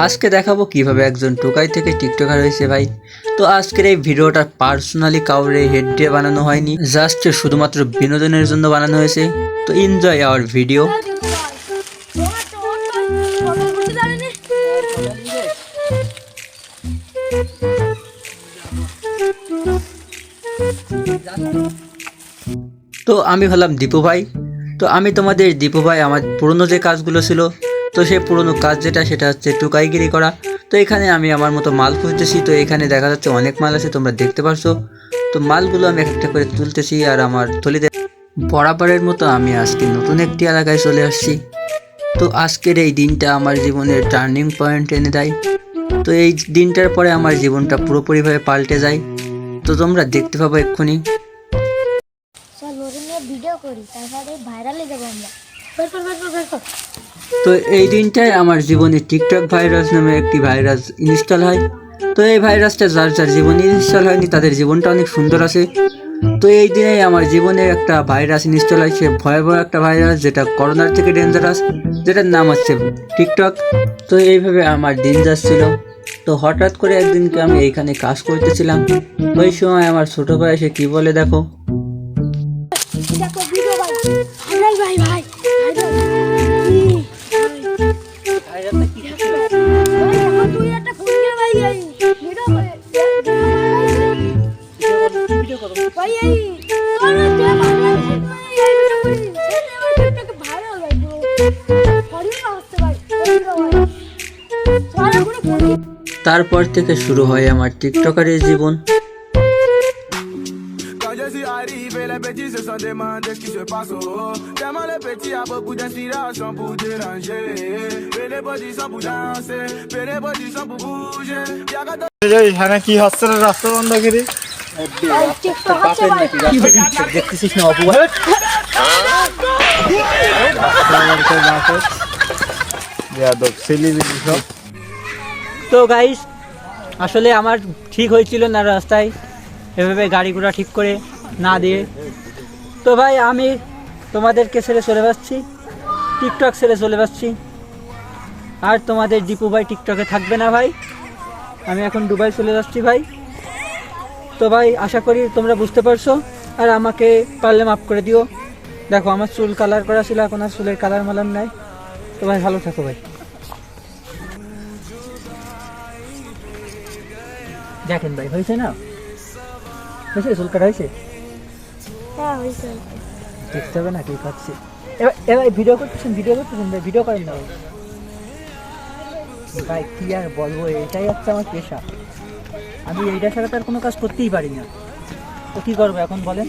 আজকে দেখাবো কিভাবে একজন টোকাই থেকে টিকটকার হয়েছে ভাই। তো আজকের এই ভিডিওটা পার্সোনালি কাউরে হেড দিয়ে বানানো হয়নি, জাস্ট শুধুমাত্র বিনোদনের জন্য বানানো হয়েছে। তো এনজয় আওয়ার ভিডিও। তো আমি হলাম দীপু ভাই। তো আমি তোমাদের দীপু ভাই, আমার পুরনো যে কাজগুলো ছিল, তো সেই পুরনো কাজ সেটা হচ্ছে টুকাইগিরি করা। তো এখানে আমি আমার মতো মাল খুঁজতেছি। তো এখানে দেখা যাচ্ছে অনেক মাল আছে, তোমরা দেখতে পারছো। তো মালগুলো আমি একটা করে তুলতেছি আর আমার থলিতে। বরাবরের মতো আমি আজকে নতুন একটি এলাকায় চলে আসছি। তো আজকের এই দিনটা আমার জীবনের টার্নিং পয়েন্ট এনে দেয়। তো এই দিনটার পরে আমার জীবনটা পুরোপুরিভাবে পাল্টে যায়। তো তোমরা দেখতে পাবো এক্ষুনি। ভিডিও করি, তারপরে ভাইরালে যাবো আমরা। তো এই দিনটায় আমার জীবনে টিকটক ভাইরাস নামে একটি ভাইরাস ইনস্টল হয়। তো এই ভাইরাসটা যার যার জীবনে ইনস্টল হয়নি তাদের জীবনটা অনেক সুন্দর আছে। তো এই দিনে আমার জীবনে একটা ভাইরাস ইনস্টল হয়েছে, ভয়াবহ একটা ভাইরাস, যেটা করোনার থেকে ডেঞ্জারাস, যেটার নাম হচ্ছে টিকটক। তো এইভাবে আমার দিন যাচ্ছিল। তো হঠাৎ করে একদিনকে আমি এইখানে কাজ করতেছিলাম। ওই সময় আমার ছোট ভাই এসে কি বলে দেখো। দেখো ভিডিও ভাই, ভাইরাল ভাই, ভাই তুই একটা ফোন নিয়ে ভাই, এই ভিডিও করে ভাই, এই তোর যে বাংলাদেশে এই ভিডিও করি সেটা আমার টিকটকে ভাইরাল ভাই, ব্রো ফরিও আসছে ভাই, ফরিও ভাই সারা করে ফোন। তারপর থেকে শুরু হয় আমার টিকটকারের জীবন। Quand je suis arrivé, les petits se sont demandés ce qui se passe. Oh, tellement les petits a beaucoup d'inspiration pour déranger. Mais les petits sont pour danser, mais les petits sont pour bouger. Y'a qu'à এখানে কি হচ্ছে রে? রাস্তা বন্ধ করে TikTok হচ্ছে ভাই, দেখতেছিস না অপু ভাই? তো গাইস, আসলে আমার ঠিক হয়েছিল না রাস্তায় এভাবে গাড়ি ঘোড়া ঠিক করে না দিয়ে। তো ভাই আমি তোমাদেরকে ছেড়ে চলে যাচ্ছি, টিকটক ছেড়ে চলে যাচ্ছি। আর তোমাদের দীপু ভাই টিকটকে থাকবে না ভাই, আমি এখন দুবাই চলে যাচ্ছি ভাই। তো ভাই আশা করি তোমরা বুঝতে পারছো, আর আমাকে পারলে মাফ করে দিও। দেখো আমার চুল কালার করা ছিল, এখন আর চুলের কালার মালার নাই। তো ভাই ভালো থাকো ভাই। দেখেন ভাই, হয়েছে না? হয়েছে, চুল কাটা হয়েছে? হ্যাঁ হয়েছে। দেখতে হবে না কি খাচ্ছি। এবার ভিডিও করতেছেন ভাই, ভিডিও করেন না ভাই। কি আর বলবো, এটাই হচ্ছে আমার পেশা। আমি এইটা ছাড়া তার কোনো কাজ করতেই পারি না। তো কি করবো এখন বলেন?